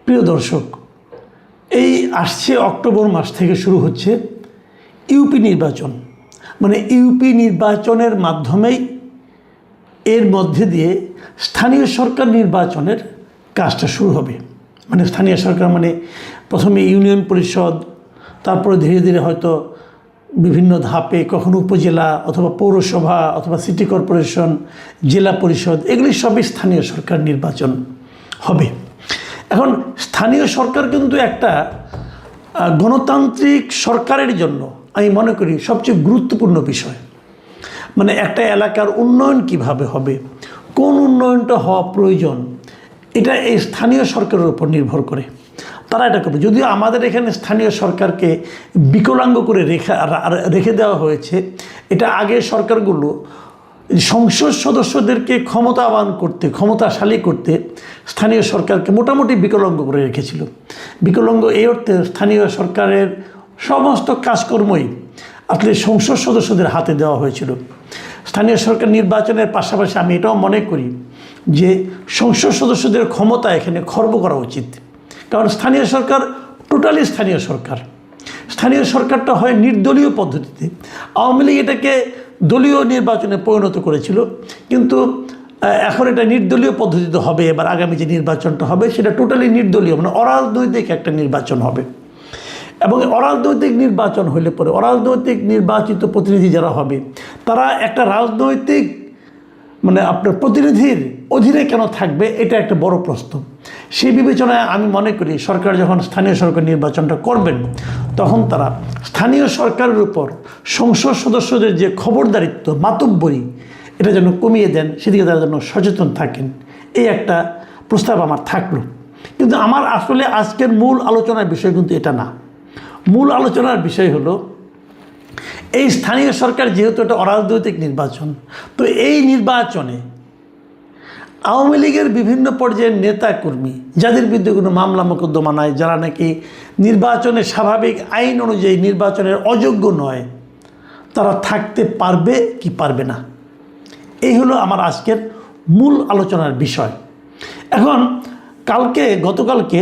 প্রিয় দর্শক, এই আসছে অক্টোবর মাস থেকে শুরু হচ্ছে ইউপি নির্বাচন। মানে ইউপি নির্বাচনের মাধ্যমেই এর মধ্যে দিয়ে স্থানীয় সরকার নির্বাচনের কাজটা শুরু হবে। মানে স্থানীয় সরকার মানে প্রথমে ইউনিয়ন পরিষদ, তারপরে ধীরে ধীরে হয়তো বিভিন্ন ধাপে কখনো উপজেলা অথবা পৌরসভা অথবা সিটি কর্পোরেশন, জেলা পরিষদ, এগুলি সবই স্থানীয় সরকার নির্বাচন হবে। এখন স্থানীয় সরকার কিন্তু একটা গণতান্ত্রিক সরকারের জন্য আমি মনে করি সবচেয়ে গুরুত্বপূর্ণ বিষয়। মানে একটা এলাকার উন্নয়ন কিভাবে হবে, কোন উন্নয়নটা হওয়া প্রয়োজন, এটা এই স্থানীয় সরকারের উপর নির্ভর করে। তারা এটা করবে। যদিও আমাদের এখানে স্থানীয় সরকারকে বিকলাঙ্গ করে রেখে দেওয়া হয়েছে। এটা আগের সরকারগুলো সংসদ সদস্যদেরকে ক্ষমতাবান করতে, ক্ষমতাশালী করতে স্থানীয় সরকারকে মোটামুটি বিকলাঙ্গ করে রেখেছিল। বিকলাঙ্গ এই অর্থে স্থানীয় সরকারের সমস্ত কাজকর্মই আসলে সংসদ সদস্যদের হাতে দেওয়া হয়েছিল। স্থানীয় সরকার নির্বাচনের পাশাপাশি আমি এটাও মনে করি যে সংসদ সদস্যদের ক্ষমতা এখানে খর্ব করা উচিত। কারণ স্থানীয় সরকার টোটালি স্থানীয় সরকার। স্থানীয় সরকারটা হয় নির্দলীয় পদ্ধতিতে। আওয়ামী লীগ এটাকে দলীয় নির্বাচনে পরিণত করেছিল, কিন্তু এখন এটা নির্দলীয় পদ্ধতিতে হবে। এবার আগামী যে নির্বাচনটা হবে সেটা টোটালি নির্দলীয়, মানে অরাজনৈতিক একটা নির্বাচন হবে। এবং অরাজনৈতিক নির্বাচন হলে পরে অরাজনৈতিক নির্বাচিত প্রতিনিধি যারা হবে তারা একটা রাজনৈতিক মানে আপনার প্রতিনিধির অধীনে কেন থাকবে, এটা একটা বড় প্রশ্ন। সেই বিবেচনায় আমি মনে করি সরকার যখন স্থানীয় সরকার নির্বাচনটা করবেন তখন তারা স্থানীয় সরকারের উপর সংসদ সদস্যদের যে খবরদারিত্ব, মাতব্বরি, এটা যেন কমিয়ে দেন, সেদিকে তারা যেন সচেতন থাকেন, এই একটা প্রস্তাব আমার থাকলো। কিন্তু আমার আসলে আজকের মূল আলোচনার বিষয় কিন্তু এটা না। মূল আলোচনার বিষয় হলো এই স্থানীয় সরকার যেহেতু একটা অরাজনৈতিক নির্বাচন, তো এই নির্বাচনে আওয়ামী লীগের বিভিন্ন পর্যায়ের নেতাকর্মী যাদের বিরুদ্ধে কোনো মামলা মোকদ্দমা নাই, যারা নাকি নির্বাচনের স্বাভাবিক আইন অনুযায়ী নির্বাচনের অযোগ্য নয়, তারা থাকতে পারবে কি পারবে না, এই হলো আমার আজকের মূল আলোচনার বিষয়। এখন গতকালকে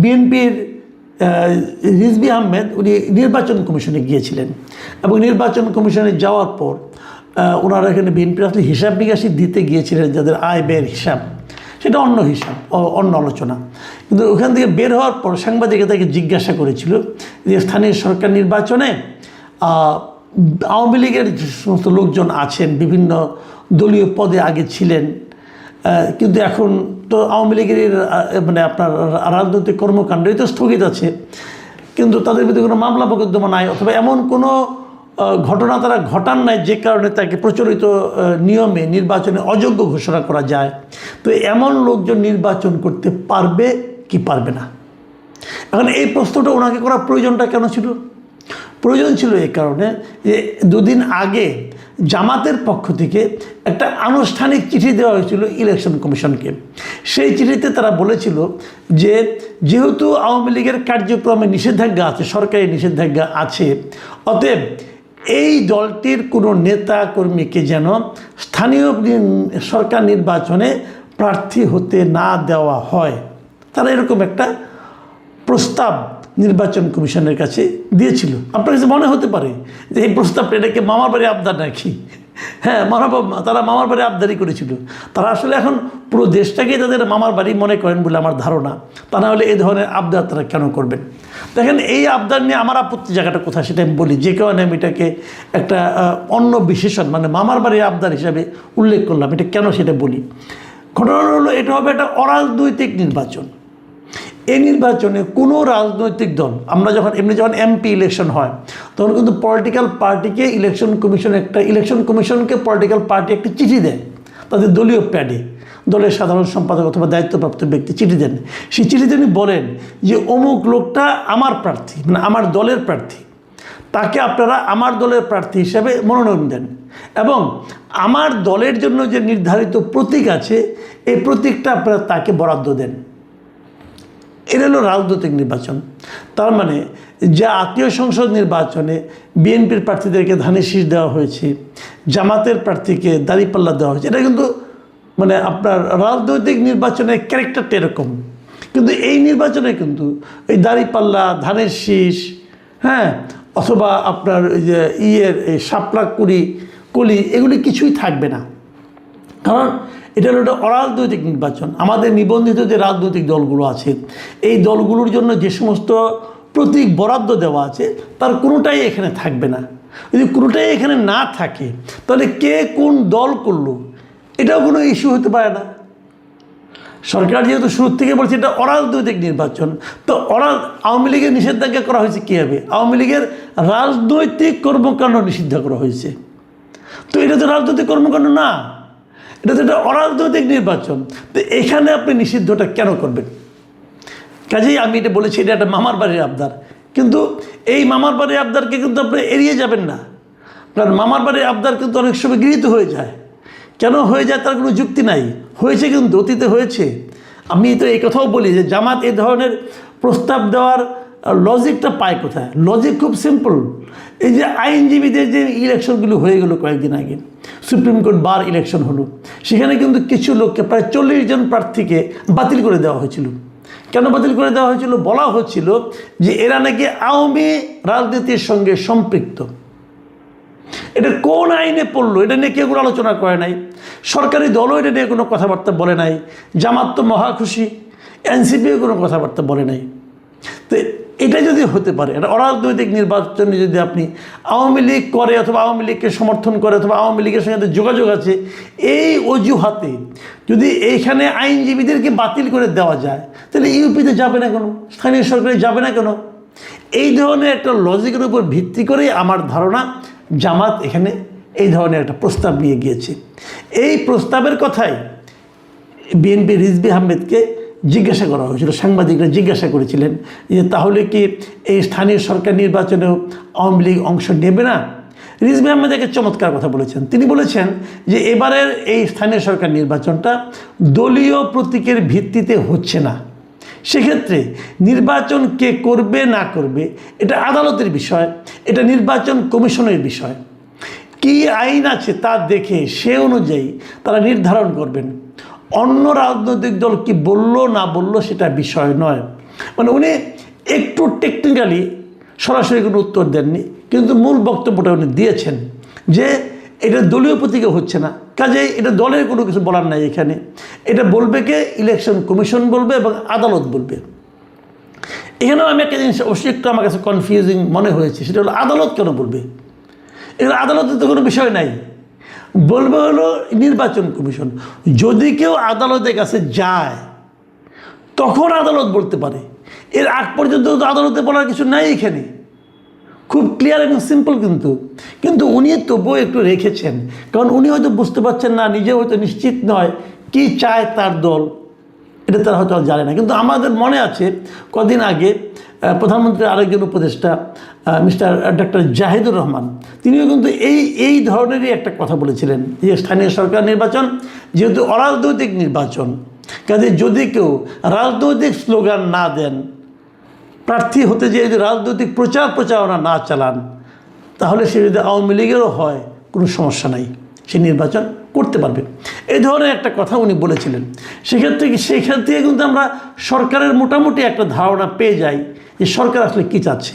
বিএনপির রিজভী আহমেদ উনি নির্বাচন কমিশনে গিয়েছিলেন এবং নির্বাচন কমিশনে যাওয়ার পর ওনারা এখানে বিএনপির আসলে হিসাব নিকাশি দিতে গিয়েছিলেন, যাদের আয় ব্যয়ের হিসাব, সেটা অন্য হিসাব, অন্য আলোচনা। কিন্তু ওখান থেকে বের হওয়ার পর সাংবাদিকরা তাকে জিজ্ঞাসা করেছিল যে স্থানীয় সরকার নির্বাচনে আওয়ামী লীগের যে সমস্ত লোকজন আছেন, বিভিন্ন দলীয় পদে আগে ছিলেন, কিন্তু এখন তো আওয়ামী লীগের মানে আপনার রাজনৈতিক কর্মকাণ্ডই তো স্থগিত আছে, কিন্তু তাদের বিরুদ্ধে কোনো মামলা মোকদ্দমা নাই অথবা এমন কোনো ঘটনা তারা ঘটান নাই যে কারণে তাকে প্রচলিত নিয়মে নির্বাচনে অযোগ্য ঘোষণা করা যায়। তো এমন লোকজন নির্বাচন করতে পারবে কি পারবে না। এখন এই প্রশ্নটা ওনাকে করার প্রয়োজনটা কেন ছিল? প্রয়োজন ছিল এই কারণে যে দুদিন আগে জামাতের পক্ষ থেকে একটা আনুষ্ঠানিক চিঠি দেওয়া হয়েছিল ইলেকশন কমিশনকে। সেই চিঠিতে তারা বলেছিল যে যেহেতু আওয়ামী লীগের কার্যক্রমে নিষেধাজ্ঞা আছে, সরকারি নিষেধাজ্ঞা আছে, অতএব এই দলটির কোনো নেতা কর্মীকে যেন স্থানীয় সরকার নির্বাচনে প্রার্থী হতে না দেওয়া হয়। তারা এরকম একটা প্রস্তাব নির্বাচন কমিশনের কাছে দিয়েছিল। আপনার কাছে মনে হতে পারে যে এই প্রস্তাবটা এটাকে মামার বাড়ি আবদার নাকি? হ্যাঁ, তারা মামার বাড়ি আবদারি করেছিল। তারা আসলে এখন পুরো দেশটাকেই তাদের মামার বাড়ি মনে করেন বলে আমার ধারণা। তা না হলে এই ধরনের আবদার তারা কেন করবেন? দেখেন, এই আবদার নিয়ে আমার আপত্তি জায়গাটা কোথায় সেটা আমি বলি। যে কারণে আমি এটাকে একটা অন্য বিশেষণ মানে মামার বাড়ির আবদার হিসাবে উল্লেখ করলাম, এটা কেন সেটা বলি। ঘটনা হলো এটা হবে একটা অরাজনৈতিক নির্বাচন। এই নির্বাচনে কোনো রাজনৈতিক দল, আমরা যখন এমপি ইলেকশন হয় তখন কিন্তু পলিটিক্যাল পার্টিকে ইলেকশন কমিশনকে পলিটিক্যাল পার্টি একটি চিঠি দেয় তাদের দলীয় প্যাডে, দলের সাধারণ সম্পাদক অথবা দায়িত্বপ্রাপ্ত ব্যক্তি চিঠি দেন। সেই চিঠিতে উনি বলেন যে অমুক লোকটা আমার প্রার্থী, মানে আমার দলের প্রার্থী, তাকে আপনারা আমার দলের প্রার্থী হিসেবে মনোনয়ন দেন এবং আমার দলের জন্য যে নির্ধারিত প্রতীক আছে এই প্রতীকটা আপনারা তাকে বরাদ্দ দেন। এটা হলো রাজনৈতিক নির্বাচন। তার মানে যে আত্মীয় সংসদ নির্বাচনে বিএনপির প্রার্থীদেরকে ধানের শীষ দেওয়া হয়েছে, জামাতের প্রার্থীকে দাঁড়িপাল্লা দেওয়া হয়েছে, এটা কিন্তু মানে আপনার রাজনৈতিক নির্বাচনের ক্যারেক্টারটা এরকম, কিন্তু এই নির্বাচনে কিন্তু এই দাঁড়িপাল্লা, ধানের শীষ, হ্যাঁ, অথবা আপনার ওই যে এই শাপলা কলি এগুলি কিছুই থাকবে না। কারণ এটা হলো একটা অরাজনৈতিক নির্বাচন। আমাদের নিবন্ধিত যে রাজনৈতিক দলগুলো আছে, এই দলগুলোর জন্য যে সমস্ত প্রতীক বরাদ্দ দেওয়া আছে তার কোনোটাই এখানে থাকবে না। যদি কোনোটাই এখানে না থাকে তাহলে কে কোন দল করলো এটাও কোনো ইস্যু হতে পারে না। সরকার যেহেতু শুরু থেকে বলছে এটা অরাজনৈতিক নির্বাচন, তো আওয়ামী লীগের নিষেধাজ্ঞা করা হয়েছে কীভাবে? আওয়ামী লীগের রাজনৈতিক কর্মকাণ্ড নিষিদ্ধ করা হয়েছে। তো এটা তো রাজনৈতিক কর্মকাণ্ড না, এটা তো একটা অরাজনৈতিক নির্বাচন। তো এখানে আপনি নিষিদ্ধটা কেন করবেন? কাজেই আমি এটা বলেছি এটা একটা মামার বাড়ির আবদার, কিন্তু এই মামার বাড়ির আবদারকে কিন্তু আপনি এড়িয়ে যাবেন না। কারণ মামার বাড়ির আবদার কিন্তু অনেক সময় গৃহীত হয়ে যায়। কেন হয়ে যায় তার কোনো যুক্তি নাই, হয়েছে কিন্তু অতীতে হয়েছে। আমি তো এই কথাও বলি যে জামাত এই ধরনের প্রস্তাব দেওয়ার লজিকটা পায় কোথায়? লজিক খুব সিম্পল। এই যে আইনজীবীদের যে ইলেকশনগুলো হয়ে গেলো কয়েকদিন আগে, সুপ্রিম কোর্ট বার ইলেকশন হলো, সেখানে কিন্তু কিছু লোককে প্রায় 40 জন প্রার্থীকে বাতিল করে দেওয়া হয়েছিল। কেন বাতিল করে দেওয়া হয়েছিল? বলা হচ্ছিল যে এরা নাকি আওয়ামী রাজনীতির সঙ্গে সম্পৃক্ত। এটা কোন আইনে পড়লো এটা নিয়ে কেউ কোনো আলোচনা করে নাই। সরকারি দলও এটা নিয়ে কোনো কথাবার্তা বলে নাই। জামাত তো মহা খুশি, এনসিপিও কোনো কথাবার্তা বলে নাই। তো এটা যদি হতে পারে, এটা অরাজনৈতিক নির্বাচনে যদি আপনি আওয়ামী লীগ করে অথবা আওয়ামী লীগকে সমর্থন করে অথবা আওয়ামী লীগের সঙ্গে যোগাযোগ আছে, এই অজুহাতে যদি এইখানে আইনজীবীদেরকে বাতিল করে দেওয়া যায়, তাহলে ইউপিতে যাবে না কেন? স্থানীয় সরকারে যাবে না কেন? এই ধরনের একটা লজিকের উপর ভিত্তি করেই আমার ধারণা জামাত এখানে এই ধরনের একটা প্রস্তাব নিয়ে গিয়েছে। এই প্রস্তাবের কথাই বিএনপি রিজভী আহমেদকে জিজ্ঞাসা করা হয়েছিল, সাংবাদিকরা জিজ্ঞাসা করেছিলেন যে তাহলে কি এই স্থানীয় সরকার নির্বাচনেও আওয়ামী লীগ অংশ নেবে না? রিজভী আহমেদ একটা চমৎকার কথা বলেছেন। তিনি বলেছেন যে এবারের এই স্থানীয় সরকার নির্বাচনটা দলীয় প্রতীকের ভিত্তিতে হচ্ছে না। সেক্ষেত্রে নির্বাচন কে করবে না করবে এটা আদালতের বিষয়, এটা নির্বাচন কমিশনের বিষয়। কি আইন আছে তা দেখে সে অনুযায়ী তারা নির্ধারণ করবেন। অন্য রাজনৈতিক দল কি বললো না বললো সেটা বিষয় নয়। মানে উনি একটু টেকনিক্যালি সরাসরি কোনো উত্তর দেননি, কিন্তু মূল বক্তব্যটা উনি দিয়েছেন যে এটা দলীয় প্রতীকে হচ্ছে না, কাজেই এটা দলের কোনো কিছু বলার নাই এখানে। এটা বলবে কে? ইলেকশন কমিশন বলবে এবং আদালত বলবে। এখানেও আমি একটা জিনিস অবশ্যই একটু আমার কাছে কনফিউজিং মনে হয়েছে, সেটা হলো আদালত কেন বলবে? এখানে আদালতের তো কোনো বিষয় নাই, বলবে হলো নির্বাচন কমিশন। যদি কেউ আদালতের কাছে যায় তখন আদালত বলতে পারে, এর আগ পর্যন্ত তো আদালতে বলার কিছু নাই। এখানে খুব ক্লিয়ার এবং সিম্পল। কিন্তু উনি তবুও একটু রেখেছেন, কারণ উনি হয়তো বুঝতে পারছেন না, নিজে হয়তো নিশ্চিত নয় কি চায় তার দল, এটা তারা হয়তো জানে না। কিন্তু আমাদের মনে আছে কদিন আগে প্রধানমন্ত্রীর আরেকজন উপদেষ্টা মিস্টার ডক্টর জাহিদুর রহমান, তিনিও কিন্তু এই ধরনেরই একটা কথা বলেছিলেন যে স্থানীয় সরকার নির্বাচন যেহেতু অরাজনৈতিক নির্বাচন, কাজে যদি কেউ রাজনৈতিক স্লোগান না দেন, প্রার্থী হতে যেয়ে যদি রাজনৈতিক প্রচারণা না চালান, তাহলে সে যদি আওয়ামী লীগেরও হয় কোনো সমস্যা নাই, সে নির্বাচন করতে পারবে। এই ধরনের একটা কথা উনি বলেছিলেন। সেক্ষেত্রে থেকে কিন্তু আমরা সরকারের মোটামুটি একটা ধারণা পেয়ে যাই যে সরকার আসলে কী চাচ্ছে।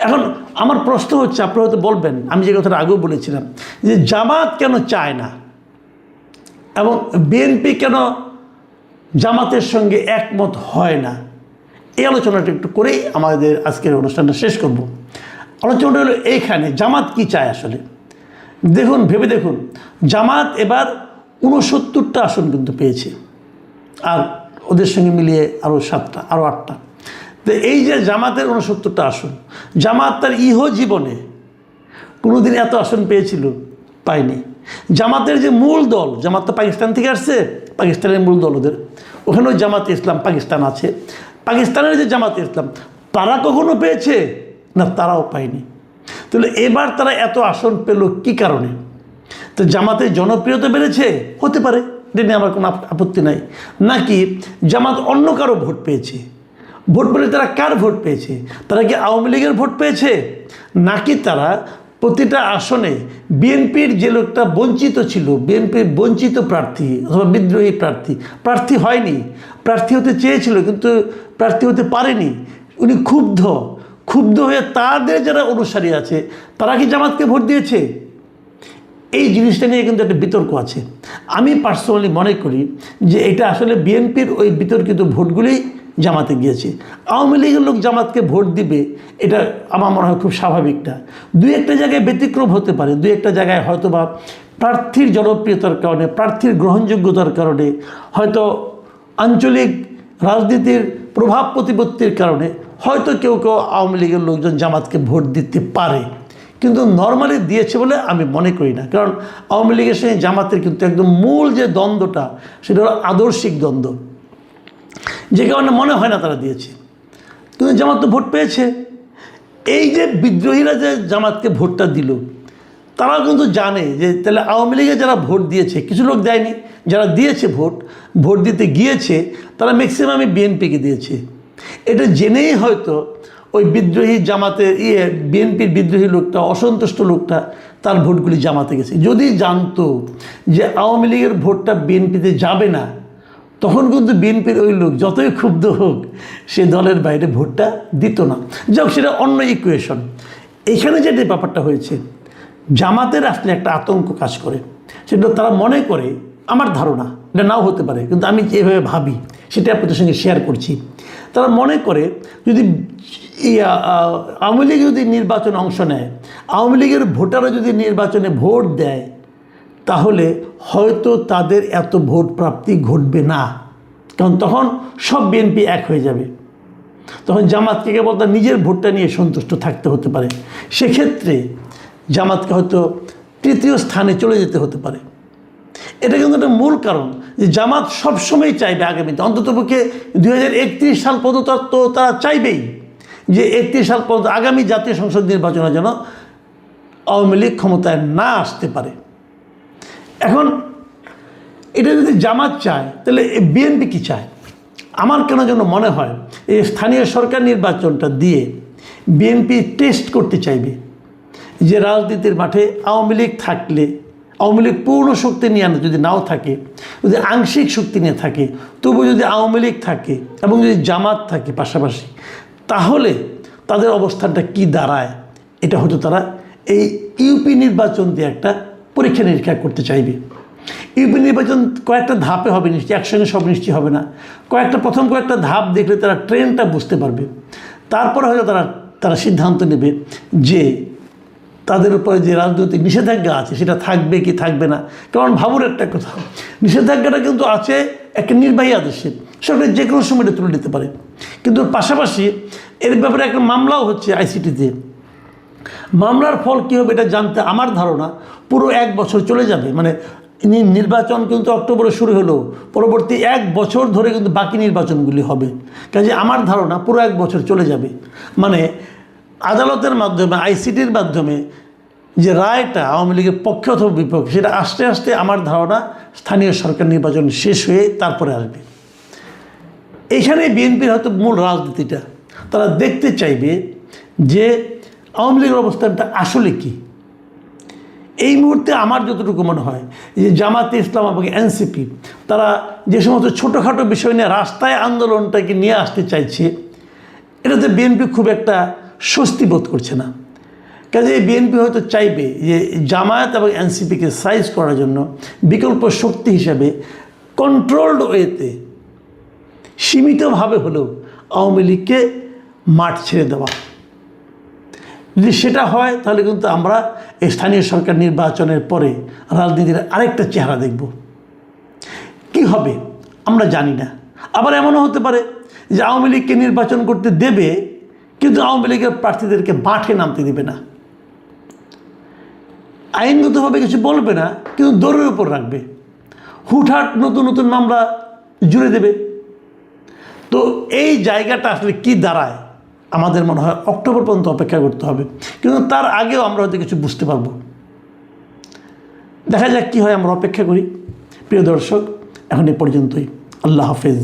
এখন আমার প্রশ্ন হচ্ছে, আপনারা হয়তো বলবেন, আমি যে কথাটা আগেও বলেছিলাম যে জামাত কেন চায় না এবং বিএনপি কেন জামাতের সঙ্গে একমত হয় না, এই আলোচনাটা একটু করেই আমাদের আজকের অনুষ্ঠানটা শেষ করব। আলোচনাটা হলো এইখানে জামাত কি চায় আসলে। দেখুন, ভেবে দেখুন, জামাত এবার 69টা আসন কিন্তু পেয়েছে, আর ওদের সঙ্গে মিলিয়ে আরও 7টা, আরও 8টা। তো এই যে জামাতের 69টা আসন, জামাত তার জীবনে কোনোদিন এত আসন পেয়েছিল? পায়নি। জামাতের যে মূল দল, জামাত তো পাকিস্তান থেকে আসছে, পাকিস্তানের মূল দল ওদের, ওখানেও জামাতে ইসলাম পাকিস্তান আছে, পাকিস্তানের যে জামাতে ইসলাম তারা কখনো পেয়েছে না? তারাও পায়নি। তাহলে এবার তারা এত আসন পেল কী কারণে? তো জামাতের জনপ্রিয়তা বেড়েছে, হতে পারে, এটা নিয়ে আমার কোনো আপত্তি নাই। নাকি জামাত অন্য কারো ভোট পেয়েছে? ভোট পেলে তারা কার ভোট পেয়েছে? তারা কি আওয়ামী লীগের ভোট পেয়েছে? নাকি তারা প্রতিটা আসনে বিএনপির যে লোকটা বঞ্চিত ছিল, বিএনপির বঞ্চিত প্রার্থী অথবা বিদ্রোহী প্রার্থী হয়নি, প্রার্থী হতে চেয়েছিল কিন্তু প্রার্থী হতে পারেনি, উনি ক্ষুব্ধ হয়ে তাদের যারা অনুসারী আছে তারা কি জামাতকে ভোট দিয়েছে? এই জিনিসটা নিয়ে কিন্তু একটা বিতর্ক আছে। আমি পার্সোনালি মনে করি যে এটা আসলে বিএনপির ওই বিতর্কিত ভোটগুলোই জামাতে গিয়েছে। আওয়ামী লীগের লোক জামাতকে ভোট দিবে এটা আমার মনে হয় খুব স্বাভাবিক না। দুই একটা জায়গায় ব্যতিক্রম হতে পারে, দুই একটা জায়গায় হয়তো বা প্রার্থীর জনপ্রিয়তার কারণে, প্রার্থীর গ্রহণযোগ্যতার কারণে, হয়তো আঞ্চলিক রাজনীতির প্রভাব প্রতিপত্তির কারণে হয়তো কেউ আওয়ামী লীগের লোকজন জামাতকে ভোট দিতে পারে, কিন্তু নর্মালি দিয়েছে বলে আমি মনে করি না। কারণ আওয়ামী লীগের সঙ্গে জামাতের কিন্তু একদম মূল যে দ্বন্দ্বটা সেটা হলো আদর্শিক দ্বন্দ্ব, যে কারণে মনে হয় না তারা দিয়েছে। কিন্তু জামাত তো ভোট পেয়েছে। এই যে বিদ্রোহীরা যে জামাতকে ভোটটা দিল, তারা কিন্তু জানে যে তাহলে আওয়ামী লীগে যারা ভোট দিয়েছে, কিছু লোক দেয়নি, যারা দিয়েছে ভোট দিতে গিয়েছে তারা ম্যাক্সিমামই বিএনপিকে দিয়েছে। এটা জেনেই হয়তো ওই বিদ্রোহী জামাতের বিএনপির বিদ্রোহী লোকটা, অসন্তুষ্ট লোকটা তার ভোটগুলি জামাতে গেছে। যদি জানতো যে আওয়ামী লীগের ভোটটা বিএনপিতে যাবে না, তখন কিন্তু বিএনপির ওই লোক যতই ক্ষুব্ধ হোক সে দলের বাইরে ভোটটা দিত না। যাক, সেটা অন্য ইকুয়েশন। এখানে যে ব্যাপারটা হয়েছে, জামাতের আসলে একটা আতঙ্ক কাজ করে। সেটা তারা মনে করে, আমার ধারণা এটা নাও হতে পারে কিন্তু আমি যেভাবে ভাবি সেটা আপনাদের সঙ্গে শেয়ার করছি। তারা মনে করে যদি আওয়ামী লীগ যদি নির্বাচনে অংশ নেয়, আওয়ামী লীগের ভোটাররা যদি নির্বাচনে ভোট দেয়, তাহলে হয়তো তাদের এত ভোট প্রাপ্তি ঘটবে না। কারণ তখন সব বিএনপি এক হয়ে যাবে, তখন জামাতকে কেবল তার নিজের ভোটটা নিয়ে সন্তুষ্ট থাকতে হতে পারে। সেক্ষেত্রে জামাতকে হয়তো তৃতীয় স্থানে চলে যেতে হতে পারে। এটা কিন্তু একটা মূল কারণ যে জামাত সবসময় চাইবে আগামীতে, অন্ততপক্ষে 2031 সাল পর্যন্ত তো তারা চাইবেই যে 31 সাল পর্যন্ত আগামী জাতীয় সংসদ নির্বাচনে যেন আওয়ামী লীগ ক্ষমতায় না আসতে পারে। এখন এটা যদি জামাত চায় তাহলে বিএনপি কী চায়? আমার কেন যেন মনে হয় এই স্থানীয় সরকার নির্বাচনটা দিয়ে বিএনপি টেস্ট করতে চাইবে যে রাজনীতির মাঠে আওয়ামী লীগ থাকলে, আওয়ামী লীগ পূর্ণ শক্তি নিয়ে যদি নাও থাকে, যদি আংশিক শক্তি নিয়ে থাকে, তবু যদি আওয়ামী লীগ থাকে এবং যদি জামাত থাকে পাশাপাশি, তাহলে তাদের অবস্থানটা কি দাঁড়ায়, এটা হয়তো তারা এই ইউপি নির্বাচন দিয়ে একটা পরীক্ষা নিরীক্ষা করতে চাইবে। ইউপি নির্বাচন কয়েকটা ধাপে হবে, নিশ্চয়ই একসঙ্গে সব নিশ্চয়ই হবে না। প্রথম কয়েকটা ধাপ দেখলে তারা ট্রেনটা বুঝতে পারবে। তারপরে হয়তো তারা সিদ্ধান্ত নেবে যে তাদের উপরে যে রাজনৈতিক নিষেধাজ্ঞা আছে সেটা থাকবে কি থাকবে না। কারণ ভাবুন একটা কথা, নিষেধাজ্ঞাটা কিন্তু আছে একটা নির্বাহী আদেশে, সরকার যে কোনো সময় তুলে নিতে পারে। কিন্তু পাশাপাশি এর ব্যাপারে একটা মামলাও হচ্ছে আইসিটিতে। মামলার ফল কী হবে এটা জানতে আমার ধারণা পুরো 1 বছর চলে যাবে। মানে নির্বাচন কিন্তু অক্টোবরে শুরু হলো, পরবর্তী 1 বছর ধরে কিন্তু বাকি নির্বাচনগুলি হবে। কাজে আমার ধারণা পুরো 1 বছর চলে যাবে। মানে আদালতের মাধ্যমে, আইসিটির মাধ্যমে যে রায়টা আওয়ামী লীগের পক্ষে অথবা বিপক্ষে, সেটা আস্তে আস্তে আমার ধারণা স্থানীয় সরকার নির্বাচন শেষ হয়ে তারপরে আসবে। এইখানে বিএনপির হয়তো মূল রাজনীতিটা তারা দেখতে চাইবে যে আওয়ামী লীগের অবস্থানটা আসলে কি। এই মুহূর্তে আমার যতটুকু মনে হয় যে জামাতে ইসলাম এবং এনসিপি তারা যে সমস্ত ছোটোখাটো বিষয় নিয়ে রাস্তায় আন্দোলনটাকে নিয়ে আসতে চাইছে, এটাতে বিএনপি খুব একটা স্বস্তি বোধ করছে না। কাজে বিএনপি হয়তো চাইবে যে জামায়াত এবং এনসিপিকে সাইজ করার জন্য বিকল্প শক্তি হিসাবে কন্ট্রোলড ওয়েতে সীমিতভাবে হলেও আওয়ামী লীগকে মাঠ ছেড়ে দেওয়া। যদি সেটা হয় তাহলে কিন্তু আমরা এই স্থানীয় সরকার নির্বাচনের পরে রাজনীতির আরেকটা চেহারা দেখব। কি হবে আমরা জানি না। আবার এমনও হতে পারে যে আওয়ামী লীগকে নির্বাচন করতে দেবে কিন্তু আওয়ামী লীগের প্রার্থীদেরকে মাঠে নামতে দেবে না, আইনগতভাবে কিছু বলবে না, কিন্তু দৌড়ের উপর রাখবে, হুটহাট নতুন নতুন মামলা জুড়ে দেবে। তো এই জায়গাটা আসলে কি দাঁড়ায় আমাদের মনে হয় অক্টোবর পর্যন্ত অপেক্ষা করতে হবে, কিন্তু তার আগেও আমরা হয়তো কিছু বুঝতে পারবো। দেখা যাক কী হয়, আমরা অপেক্ষা করি। প্রিয় দর্শক, এখন এ পর্যন্তই। আল্লাহ হাফেজ।